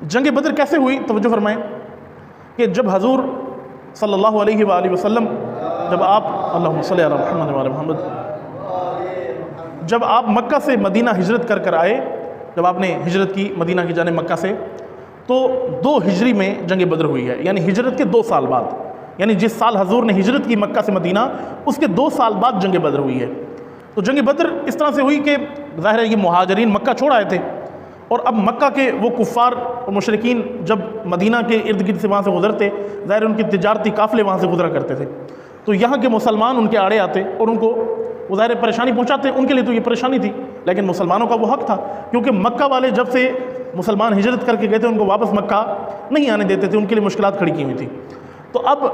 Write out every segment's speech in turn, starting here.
جنگ بدر کیسے ہوئی؟ توجہ فرمائیں کہ جب حضور صلی اللہ علیہ وآلہ وسلم جب آپ اللہم صلی علی محمد وعلی محمد جب آپ مکہ سے مدینہ ہجرت کر آئے، جب آپ نے ہجرت کی مدینہ کی جانب مکہ سے، تو 2 ہجری میں جنگ بدر ہوئی ہے، یعنی ہجرت کے 2 سال بعد، یعنی جس سال حضور نے ہجرت کی مکہ سے مدینہ، اس کے 2 سال بعد جنگ بدر ہوئی ہے۔ تو جنگ بدر اس طرح سے ہوئی کہ ظاہر ہے یہ مہاجرین مکہ چھوڑ آئے تھے، اور اب مکہ کے وہ کفار اور مشرکین جب مدینہ کے ارد گرد سے وہاں سے گزرتے، ظاہر ان کی تجارتی قافلے وہاں سے گزرا کرتے تھے، تو یہاں کے مسلمان ان کے آڑے آتے اور ان کو وہ ظاہر پریشانی پہنچاتے۔ ان کے لیے تو یہ پریشانی تھی، لیکن مسلمانوں کا وہ حق تھا، کیونکہ مکہ والے جب سے مسلمان ہجرت کر کے گئے تھے ان کو واپس مکہ نہیں آنے دیتے تھے، ان کے لیے مشکلات کھڑی کی ہوئی تھی۔ تو اب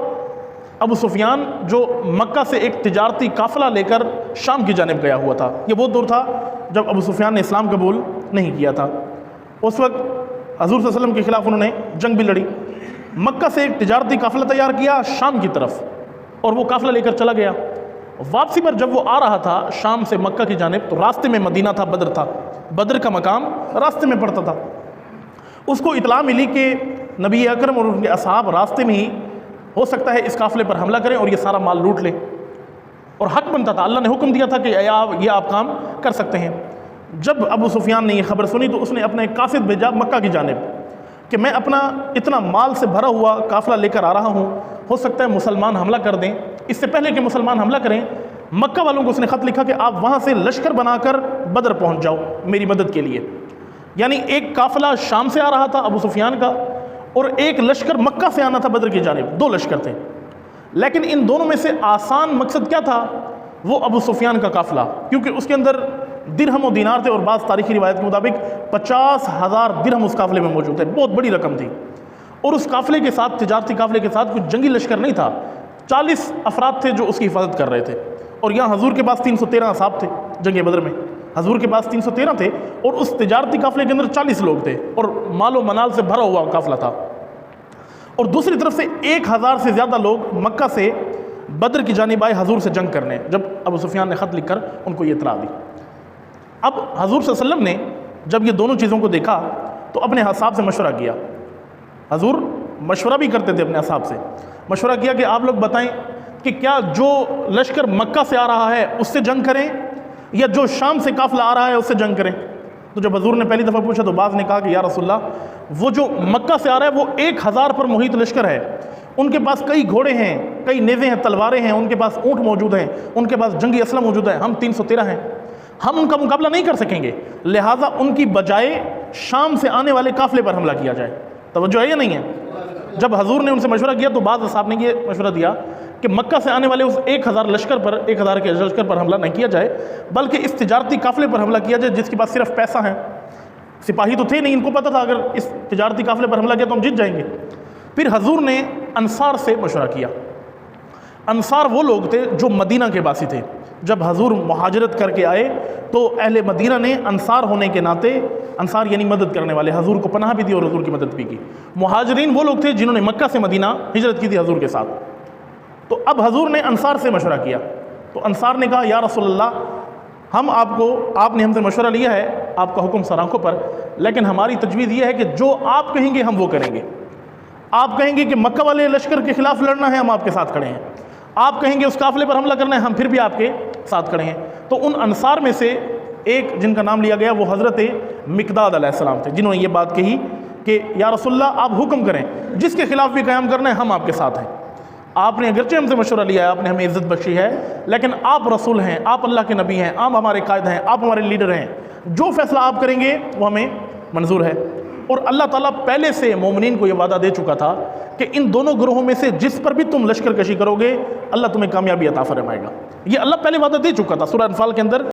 ابو سفیان جو مکہ سے ایک تجارتی قافلہ لے کر شام کی جانب گیا ہوا تھا، یہ وہ دور تھا جب ابو سفیان نے اسلام قبول نہیں کیا تھا۔ اس وقت حضور صلی اللہ علیہ وسلم کے خلاف انہوں نے جنگ بھی لڑی، مکہ سے ایک تجارتی قافلہ تیار کیا شام کی طرف، اور وہ قافلہ لے کر چلا گیا۔ واپسی پر جب وہ آ رہا تھا شام سے مکہ کی جانب، تو راستے میں مدینہ تھا، بدر تھا، بدر کا مقام راستے میں پڑتا تھا۔ اس کو اطلاع ملی کہ نبی اکرم اور ان کے اصحاب راستے میں ہی ہو سکتا ہے اس قافلے پر حملہ کریں اور یہ سارا مال لوٹ لیں، اور حق بنتا تھا، اللہ نے حکم دیا تھا کہ یہ آپ کام کر سکتے ہیں۔ جب ابو سفیان نے یہ خبر سنی تو اس نے اپنا ایک قاصد بھیجا مکہ کی جانب کہ میں اپنا اتنا مال سے بھرا ہوا قافلہ لے کر آ رہا ہوں، ہو سکتا ہے مسلمان حملہ کر دیں، اس سے پہلے کہ مسلمان حملہ کریں مکہ والوں کو اس نے خط لکھا کہ آپ وہاں سے لشکر بنا کر بدر پہنچ جاؤ میری مدد کے لیے۔ یعنی ایک قافلہ شام سے آ رہا تھا ابو سفیان کا، اور ایک لشکر مکہ سے آنا تھا بدر کی جانب، 2 لشکر تھے، لیکن ان دونوں میں سے آسان مقصد کیا تھا؟ وہ ابو سفیان کا قافلہ، کیونکہ اس کے اندر درہم و دینار تھے، اور بعض تاریخی روایت کے مطابق 50,000 درہم اس قافلے میں موجود تھے، بہت بڑی رقم تھی۔ اور اس قافلے کے ساتھ، تجارتی قافلے کے ساتھ کچھ جنگی لشکر نہیں تھا، 40 افراد تھے جو اس کی حفاظت کر رہے تھے، اور یہاں حضور کے پاس 313 اصحاب تھے جنگ بدر میں، حضور کے پاس 313 تھے، اور اس تجارتی قافلے کے اندر 40 لوگ تھے، اور مال و منال سے بھرا ہوا قافلہ تھا۔ اور دوسری طرف سے 1000 سے زیادہ لوگ مکہ سے بدر کی جانب آئے حضور سے جنگ کرنے، جب ابو سفیان نے خط لکھ کر ان کو یہ اطلاع دی۔ اب حضور صلی اللہ علیہ وسلم نے جب یہ دونوں چیزوں کو دیکھا تو اپنے اصحاب سے مشورہ کیا۔ حضور مشورہ بھی کرتے تھے، اپنے اصحاب سے مشورہ کیا کہ آپ لوگ بتائیں کہ کیا جو لشکر مکہ سے آ رہا ہے اس سے جنگ کریں، یا جو شام سے قافلہ آ رہا ہے اس سے جنگ کریں؟ تو جب حضور نے پہلی دفعہ پوچھا تو بعض نے کہا کہ یا رسول اللہ، وہ جو مکہ سے آ رہا ہے وہ 1000 پر محیط لشکر ہے، ان کے پاس کئی گھوڑے ہیں، کئی نیزے ہیں، تلواریں ہیں، ان کے پاس اونٹ موجود ہیں، ان کے پاس جنگی اسلحہ موجود ہے، ہم 313 ہیں، ہم ان کا مقابلہ نہیں کر سکیں گے، لہٰذا ان کی بجائے شام سے آنے والے قافلے پر حملہ کیا جائے۔ توجہ ہے یا نہیں ہے؟ جب حضور نے ان سے مشورہ کیا تو بعض اصحاب نے یہ مشورہ دیا کہ مکہ سے آنے والے اس 1000 لشکر پر، 1000 کے لشکر پر حملہ نہیں کیا جائے، بلکہ اس تجارتی قافلے پر حملہ کیا جائے جس کے پاس صرف پیسہ ہے۔ سپاہی تو تھے نہیں، ان کو پتہ تھا اگر اس تجارتی قافلے پر حملہ کیا تو ہم جیت جائیں گے۔ پھر حضور نے انصار سے مشورہ کیا۔ انصار وہ لوگ تھے جو مدینہ کے باسی تھے، جب حضور مہاجرت کر کے آئے تو اہل مدینہ نے انصار ہونے کے ناطے، انصار یعنی مدد کرنے والے، حضور کو پناہ بھی دی اور حضور کی مدد بھی کی۔ مہاجرین وہ لوگ تھے جنہوں نے مکہ سے مدینہ ہجرت کی تھی حضور کے ساتھ۔ تو اب حضور نے انصار سے مشورہ کیا تو انصار نے کہا یا رسول اللہ، آپ نے ہم سے مشورہ لیا ہے، آپ کا حکم سر آنکھوں پر، لیکن ہماری تجویز یہ ہے کہ جو آپ کہیں گے ہم وہ کریں گے۔ آپ کہیں گے کہ مکہ والے لشکر کے خلاف لڑنا ہے، ہم آپ کے ساتھ کھڑے ہیں۔ آپ کہیں گے اس قافلے پر حملہ کرنا ہے، ہم پھر بھی آپ کے ساتھ کھڑے ہیں۔ تو ان انصار میں سے ایک جن کا نام لیا گیا وہ حضرت مقداد علیہ السلام تھے، جنہوں نے یہ بات کہی کہ یا رسول اللہ آپ حکم کریں، جس کے خلاف بھی قیام کرنا ہے ہم آپ کے ساتھ ہیں۔ آپ نے اگرچہ ہم سے مشورہ لیا ہے، آپ نے ہمیں عزت بخشی ہے، لیکن آپ رسول ہیں، آپ اللہ کے نبی ہیں، آپ ہمارے قائد ہیں، آپ ہمارے لیڈر ہیں، جو فیصلہ آپ کریں گے وہ ہمیں منظور ہے۔ اور اللہ تعالیٰ پہلے سے مومنین کو یہ وعدہ دے چکا تھا کہ ان دونوں گروہوں میں سے جس پر بھی تم لشکر کشی کرو گے اللہ تمہیں کامیابی عطا فرمائے گا۔ یہ اللہ پہلے وعدہ دے چکا تھا سورہ انفال کے اندر۔